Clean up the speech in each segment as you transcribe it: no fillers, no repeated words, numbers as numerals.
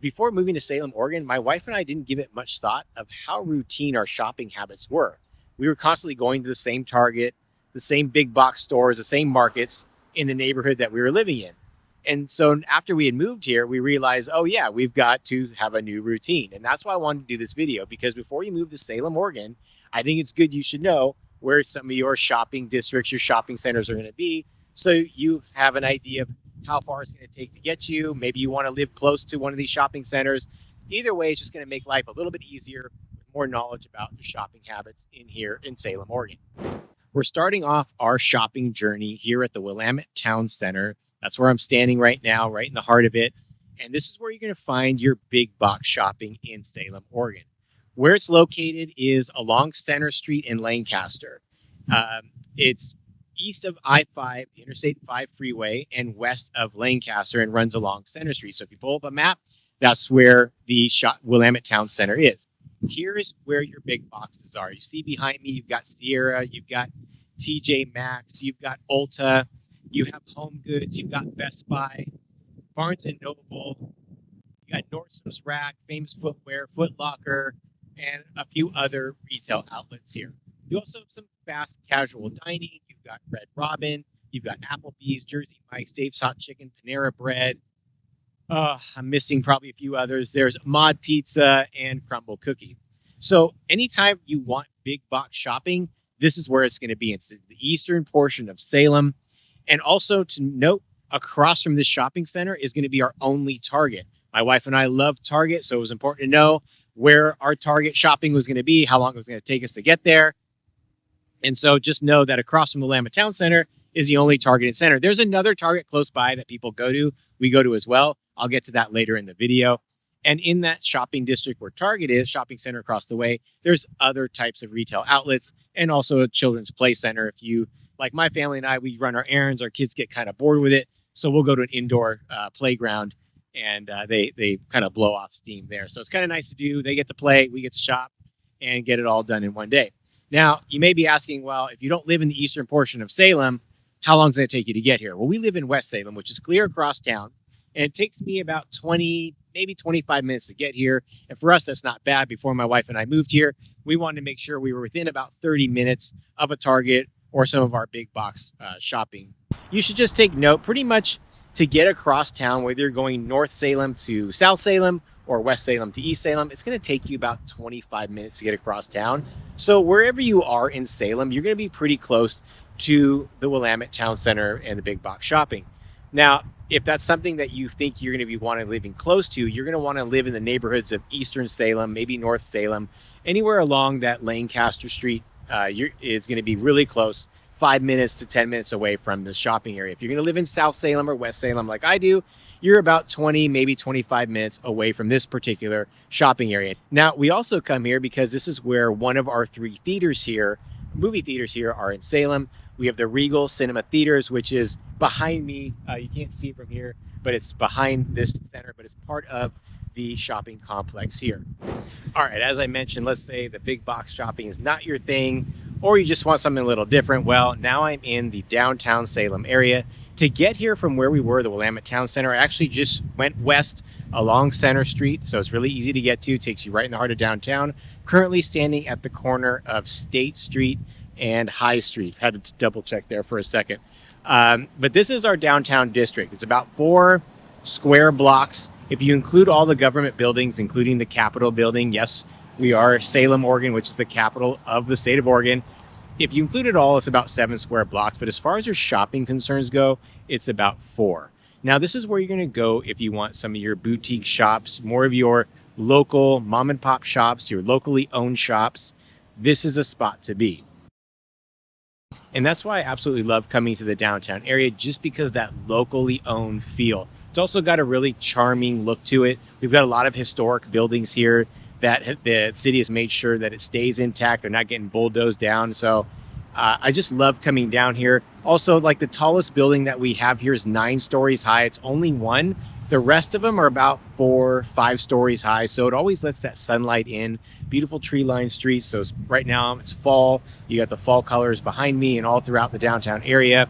Before moving to Salem, Oregon, my wife and I didn't give it much thought of how routine our shopping habits were. We were constantly going to the same Target, the same big box stores, the same markets in the neighborhood that we were living in. And so after we had moved here, we realized, oh yeah, we've got to have a new routine. And that's why I wanted to do this video, because before you move to Salem, Oregon, I think it's good you should know where some of your shopping districts, your shopping centers are going to be, so you have an idea of how far it's going to take to get you. Maybe you want to live close to one of these shopping centers. Either way, it's just going to make life a little bit easier with more knowledge about your shopping habits in here in Salem, Oregon. We're starting off our shopping journey here at the Willamette Town Center. That's where I'm standing right now, right in the heart of it. And this is where you're going to find your big box shopping in Salem, Oregon. Where it's located is along Center Street in Lancaster. It's east of I-5, Interstate 5 freeway, and west of Lancaster, and runs along Center Street. So if you pull up a map, that's where the Willamette Town Center is. Here's where your big boxes are. You see behind me, you've got Sierra, you've got TJ Maxx, you've got Ulta, you have Home Goods, you've got Best Buy, Barnes & Noble, you got Nordstrom's Rack, Famous Footwear, Foot Locker, and a few other retail outlets here. You also have some fast casual dining. You've got Red Robin, you've got Applebee's, Jersey Mike's, Dave's Hot Chicken, Panera Bread. I'm missing probably a few others. There's Mod Pizza and Crumble Cookie. So anytime you want big box shopping, this is where it's going to be. It's the eastern portion of Salem. And also to note, across from this shopping center is going to be our only Target. My wife and I love Target, so it was important to know where our Target shopping was going to be, how long it was going to take us to get there. And so just know that across from the Willamette Town Center is the only Target center. There's another Target close by that people go to. We go to as well. I'll get to that later in the video. And in that shopping district where Target is, shopping center across the way, there's other types of retail outlets and also a children's play center. If you, like my family and I, we run our errands, our kids get kind of bored with it. So we'll go to an indoor playground and they kind of blow off steam there. So it's kind of nice to do. They get to play, we get to shop and get it all done in one day. Now, you may be asking, well, if you don't live in the eastern portion of Salem, how long is it going to take you to get here? Well, we live in West Salem, which is clear across town. And it takes me about 20, maybe 25 minutes to get here. And for us, that's not bad. Before my wife and I moved here, we wanted to make sure we were within about 30 minutes of a Target or some of our big box shopping. You should just take note, pretty much to get across town, whether you're going North Salem to South Salem or West Salem to East Salem, it's going to take you about 25 minutes to get across town. So wherever you are in Salem, you're going to be pretty close to the Willamette Town Center and the big box shopping. Now, if that's something that you think you're going to be wanting to living close to, you're going to want to live in the neighborhoods of Eastern Salem, maybe North Salem, anywhere along that Lancaster Street is going to be really close, 5 minutes to 10 minutes away from the shopping area. If you're going to live in South Salem or West Salem like I do, you're about 20, maybe 25 minutes away from this particular shopping area. Now, we also come here because this is where one of our three theaters here, movie theaters here, are in Salem. We have the Regal Cinema Theaters, which is behind me. You can't see it from here, but it's behind this center, but it's part of the shopping complex here. All right, as I mentioned, let's say the big box shopping is not your thing, or you just want something a little different. Well, now I'm in the downtown Salem area. To get here from where we were, the Willamette Town Center, I actually just went west along Center Street, so it's really easy to get to. It takes you right in the heart of downtown. Currently standing at the corner of State Street and High Street. Had to double check there for a second. But this is our downtown district. It's about 4 square blocks. If you include all the government buildings, including the Capitol building, yes, we are Salem, Oregon, which is the capital of the state of Oregon. If you include it all, it's about 7 square blocks. But as far as your shopping concerns go, it's about 4. Now, this is where you're going to go if you want some of your boutique shops, more of your local mom and pop shops, your locally owned shops. This is a spot to be. And that's why I absolutely love coming to the downtown area, just because that locally owned feel. It's also got a really charming look to it. We've got a lot of historic buildings here that the city has made sure that it stays intact. They're not getting bulldozed down. So I just love coming down here. Also, like the tallest building that we have here is 9 stories high. It's only one. The rest of them are about 4, 5 stories high. So it always lets that sunlight in. Beautiful tree-lined streets. So right now it's fall. You got the fall colors behind me and all throughout the downtown area.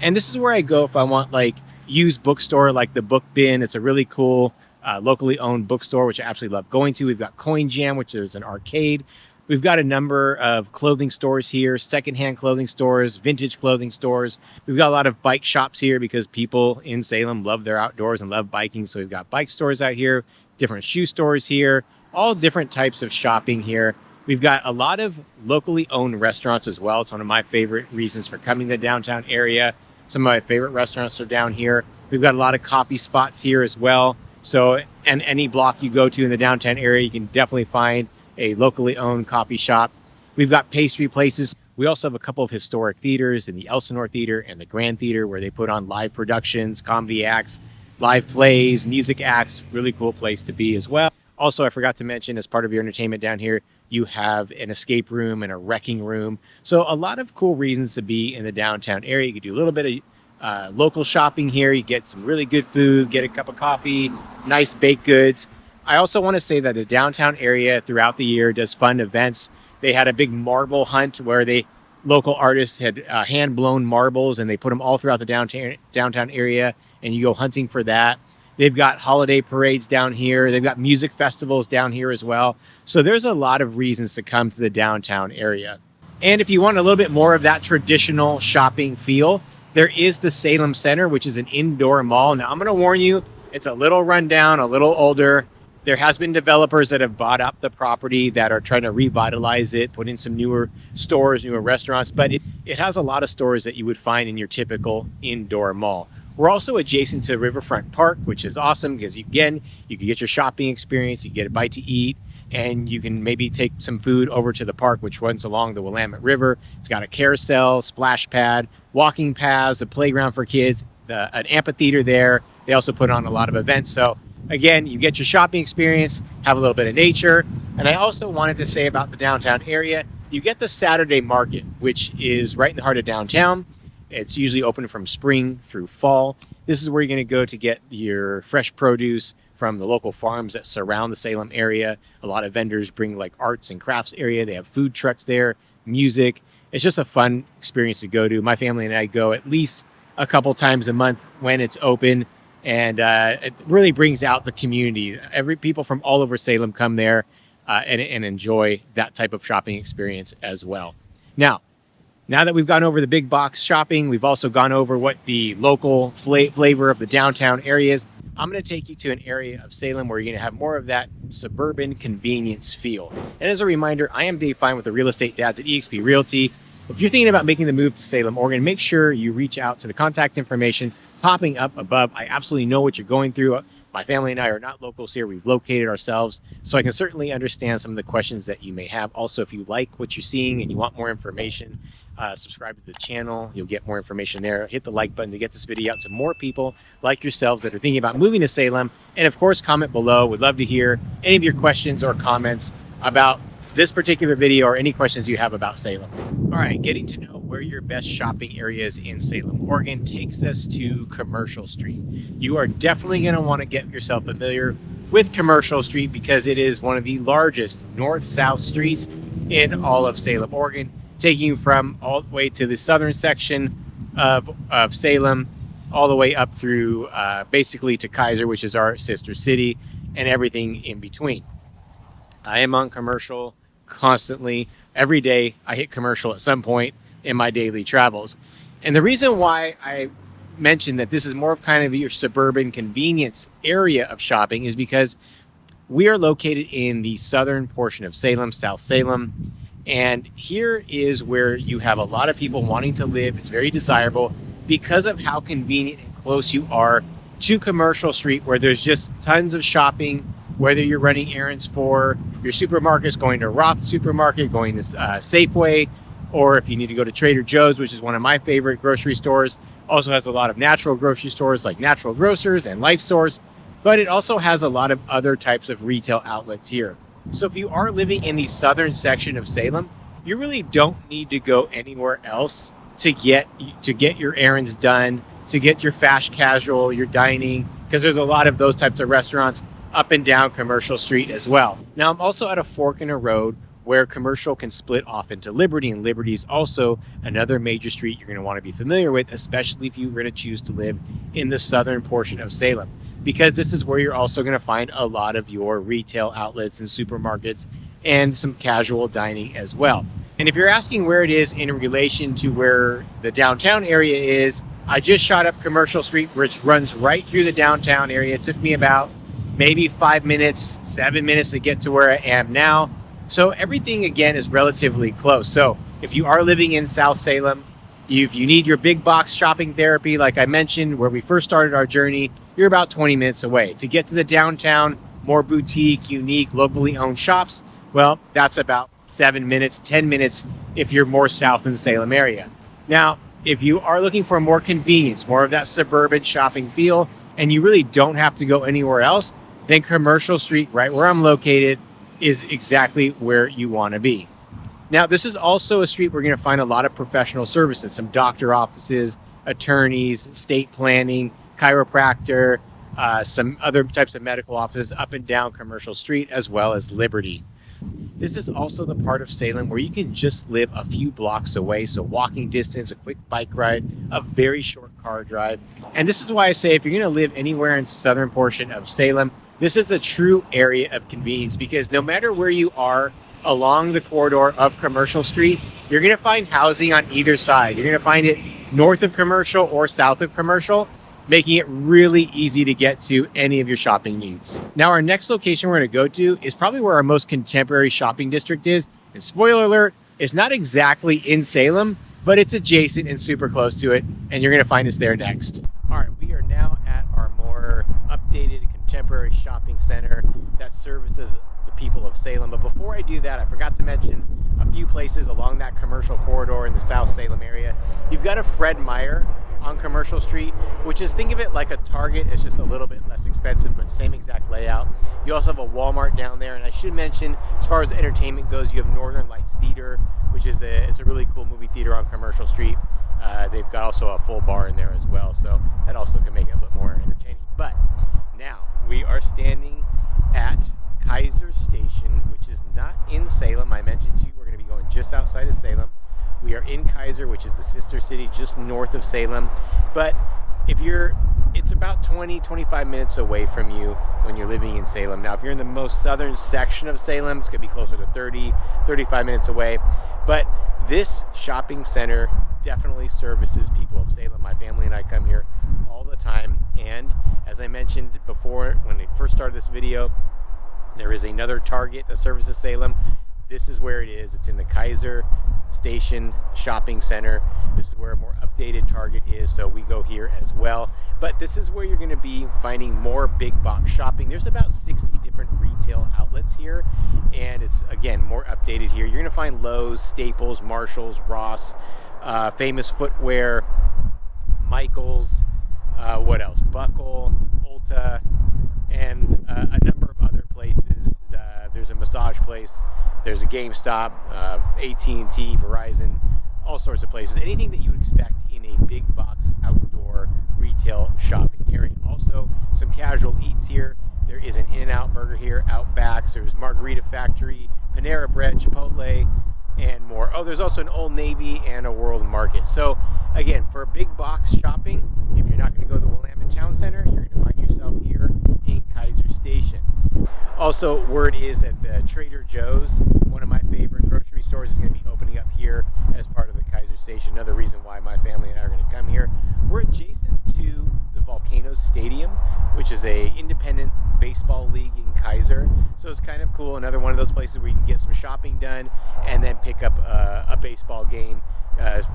And this is where I go if I want like used bookstore, like the Book Bin. It's a really cool locally owned bookstore, which I absolutely love going to. We've got Coin Jam, which is an arcade. We've got a number of clothing stores here, secondhand clothing stores, vintage clothing stores. We've got a lot of bike shops here because people in Salem love their outdoors and love biking. So we've got bike stores out here, different shoe stores here, all different types of shopping here. We've got a lot of locally owned restaurants as well. It's one of my favorite reasons for coming to the downtown area. Some of my favorite restaurants are down here. We've got a lot of coffee spots here as well. So, and any block you go to in the downtown area, you can definitely find a locally owned coffee shop. We've got pastry places. We also have a couple of historic theaters in the Elsinore Theater and the Grand Theater where they put on live productions, comedy acts, live plays, music acts. Really cool place to be as well. Also, I forgot to mention, as part of your entertainment down here, you have an escape room and a wrecking room. So a lot of cool reasons to be in the downtown area. You could do a little bit of local shopping here. You get some really good food, get a cup of coffee, nice baked goods. I also want to say that the downtown area throughout the year does fun events. They had a big marble hunt where local artists had hand-blown marbles, and they put them all throughout the downtown area, and you go hunting for that. They've got holiday parades down here. They've got music festivals down here as well. So there's a lot of reasons to come to the downtown area. And if you want a little bit more of that traditional shopping feel, there is the Salem Center, which is an indoor mall. Now, I'm going to warn you, it's a little rundown, a little older. There has been developers that have bought up the property that are trying to revitalize it, put in some newer stores, newer restaurants, but it has a lot of stores that you would find in your typical indoor mall. We're also adjacent to Riverfront Park, which is awesome because, again, you can get your shopping experience, you get a bite to eat, and you can maybe take some food over to the park, which runs along the Willamette River. It's got a carousel, splash pad, walking paths, a playground for kids, an amphitheater there. They also put on a lot of events. So, again, you get your shopping experience, have a little bit of nature. And I also wanted to say about the downtown area, you get the Saturday market, which is right in the heart of downtown. It's usually open from spring through fall. This is where you're going to go to get your fresh produce from the local farms that surround the Salem area. A lot of vendors bring like arts and crafts area. They have food trucks there, music. It's just a fun experience to go to. My family and I go at least a couple times a month when it's open, and it really brings out the community. People from all over Salem come there and enjoy that type of shopping experience as well. Now that we've gone over the big box shopping, we've also gone over what the local flavor of the downtown area is. I'm going to take you to an area of Salem where you're going to have more of that suburban convenience feel. And as a reminder, I am Dave Fine with the Real Estate Dads at eXp Realty. If you're thinking about making the move to Salem, Oregon, make sure you reach out to the contact information popping up above. I absolutely know what you're going through. My family and I are not locals here. We've located ourselves, so I can certainly understand some of the questions that you may have. Also, if you like what you're seeing and you want more information, subscribe to the channel. You'll get more information there. Hit the like button to get this video out to more people like yourselves that are thinking about moving to Salem. And of course, comment below. We'd love to hear any of your questions or comments about this particular video or any questions you have about Salem. All right, getting to know where your best shopping areas in Salem, Oregon takes us to Commercial Street. You are definitely going to want to get yourself familiar with Commercial Street because it is one of the largest north-south streets in all of Salem, Oregon, taking you from all the way to the southern section of Salem, all the way up through basically to Kaiser, which is our sister city, and everything in between. I am on Commercial constantly. Every day I hit Commercial at some point in my daily travels. And the reason why I mentioned that this is more of kind of your suburban convenience area of shopping is because we are located in the southern portion of Salem, South Salem. And here is where you have a lot of people wanting to live. It's very desirable because of how convenient and close you are to Commercial Street, where there's just tons of shopping, whether you're running errands for your supermarkets, going to Roth Supermarket, going to Safeway, or if you need to go to Trader Joe's, which is one of my favorite grocery stores. Also has a lot of natural grocery stores like Natural Grocers and Life Source, but it also has a lot of other types of retail outlets here. So if you are living in the southern section of Salem, you really don't need to go anywhere else to get your errands done, to get your fast casual, your dining, because there's a lot of those types of restaurants up and down Commercial Street as well. Now, I'm also at a fork in a road where Commercial can split off into Liberty, and Liberty is also another major street you're going to want to be familiar with, especially if you're going to choose to live in the southern portion of Salem. because this is where you're also going to find a lot of your retail outlets and supermarkets and some casual dining as well. And if you're asking where it is in relation to where the downtown area is, I just shot up Commercial Street, which runs right through the downtown area. It took me about maybe 5 minutes, 7 minutes to get to where I am now. So everything, again, is relatively close. So if you are living in South Salem, if you need your big box shopping therapy, like I mentioned, where we first started our journey, you're about 20 minutes away. To get to the downtown, more boutique, unique, locally owned shops, well, that's about 7 minutes, 10 minutes if you're more south in the Salem area. Now, if you are looking for more convenience, more of that suburban shopping feel, and you really don't have to go anywhere else, then Commercial Street, right where I'm located, is exactly where you want to be. Now, this is also a street where you're going to find a lot of professional services, some doctor offices, attorneys, estate planning, chiropractor, some other types of medical offices up and down Commercial Street, as well as Liberty. This is also the part of Salem where you can just live a few blocks away, so walking distance, a quick bike ride, a very short car drive. And this is why I say if you're going to live anywhere in southern portion of Salem, this is a true area of convenience, because no matter where you are along the corridor of Commercial Street, you're going to find housing on either side. You're going to find it north of Commercial or south of Commercial, making it really easy to get to any of your shopping needs. Now, our next location we're going to go to is probably where our most contemporary shopping district is. And spoiler alert, it's not exactly in Salem, but it's adjacent and super close to it, and you're going to find us there next. All right, we are now at our more updated contemporary shopping center that services the people of Salem. But before I do that, I forgot to mention a few places along that commercial corridor in the South Salem area. You've got a Fred Meyer on Commercial Street, which is, think of it like a Target. It's just a little bit less expensive, but same exact layout. You also have a Walmart down there, and I should mention, as far as entertainment goes, you have Northern Lights Theater, which is it's a really cool movie theater on Commercial Street. They've got also a full bar in there as well, so that also can make it a bit more entertaining. But now we are standing at Kaiser Station, which is not in Salem. I mentioned to you we're going to be going just outside of Salem. We are in Kaiser, which is the sister city just north of Salem. But it's about 20-25 minutes away from you when you're living in Salem. Now, if you're in the most southern section of Salem, it's going to be closer to 30-35 minutes away. But this shopping center definitely services people of Salem. My family and I come here all the time. And as I mentioned before, when I first started this video, there is another Target that services Salem. This is where it is. It's in the Kaiser Station Shopping Center. This is where a more updated Target is, so we go here as well. But this is where you're going to be finding more big box shopping. There's about 60 different retail outlets here, and it's, again, more updated here. You're going to find Lowe's, Staples, Marshalls, Ross, Famous Footwear, Michaels, what else? Buckle, Ulta, and a number of other places. There's a massage place, there's a GameStop, AT&T, Verizon, all sorts of places. Anything that you would expect in a big box outdoor retail shopping area. Also, some casual eats here. There is an In-N-Out Burger here, Outbacks, there's Margarita Factory, Panera Bread, Chipotle, and more. Oh, there's also an Old Navy and a World Market. So again, for big box shopping, if you're not going to go to the Willamette Town Center, you're going to find yourself here in Kaiser Station. Also, word is that the Trader Joe's, one of my favorite grocery stores, is going to be opening up here as part of the Kaiser Station. Another reason why my family and I are going to come here. We're adjacent to the Volcanoes Stadium, which is a independent baseball league in Kaiser. So it's kind of cool. Another one of those places where you can get some shopping done and then pick up a baseball game.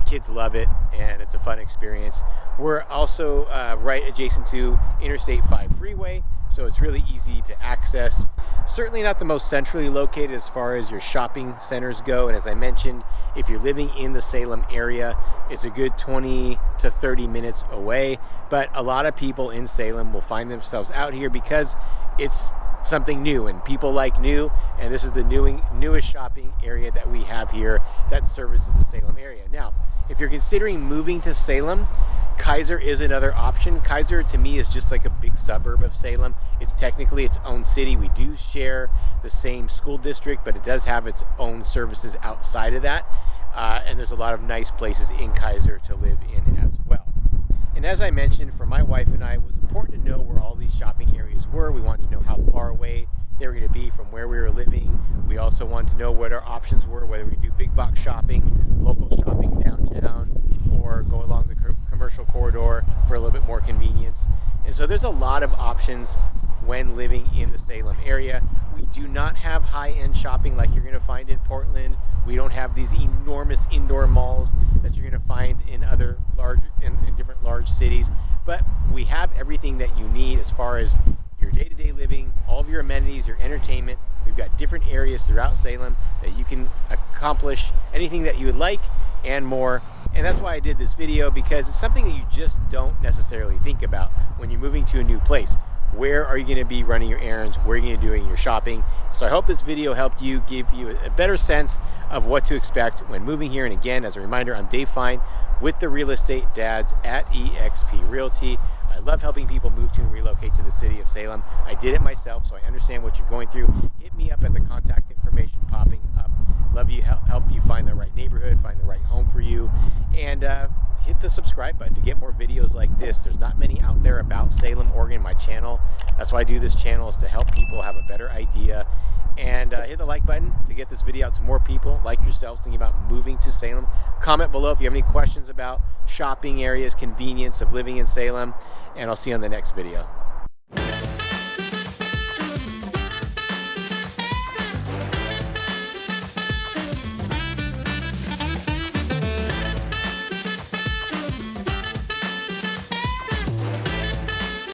Kids love it, and it's a fun experience. We're also right adjacent to Interstate 5 freeway, so it's really easy to access. Certainly not the most centrally located as far as your shopping centers go, and as I mentioned, if you're living in the Salem area, it's a good 20 to 30 minutes away. But a lot of people in Salem will find themselves out here because it's something new, and people like new, and this is the newest shopping area that we have here that services the Salem area. Now, if you're considering moving to Salem, Kaiser is another option. Kaiser, to me, is just like a big suburb of Salem. It's technically its own city. We do share the same school district, but it does have its own services outside of that. And there's a lot of nice places in Kaiser to live in as well. And And as I mentioned, for my wife and I, it was important to know where all these shopping areas were. We wanted to know how far away they were going to be from where we were living. We also wanted to know what our options were, whether we could do big box shopping, local shopping downtown, or go along the commercial corridor for a little bit more convenience. And so there's a lot of options when living in the Salem area. We do not have high-end shopping like you're going to find in Portland. We don't have these enormous indoor malls that you're going to find in other in different large cities, but we have everything that you need as far as your day-to-day living, all of your amenities, your entertainment. We've got different areas throughout Salem that you can accomplish anything that you would like and more. And that's why I did this video, because it's something that you just don't necessarily think about when you're moving to a new place. Where are you going to be running your errands? Where are you going to be doing your shopping? So I hope this video helped you, give you a better sense of what to expect when moving here. And again, as a reminder, I'm Dave Fine with the Real Estate Dads at eXp Realty. I love helping people move to and relocate to the city of Salem. I did it myself, so I understand what you're going through. Hit me up at the contact information popping up. Love you, help you find the right neighborhood, find the right home for you, and hit the subscribe button to get more videos like this. There's not many out there about Salem, Oregon, my channel. That's why I do this channel, is to help people have a better idea. And hit the like button to get this video out to more people like yourselves thinking about moving to Salem. Comment below if you have any questions about shopping areas, convenience of living in Salem, and I'll see you on the next video.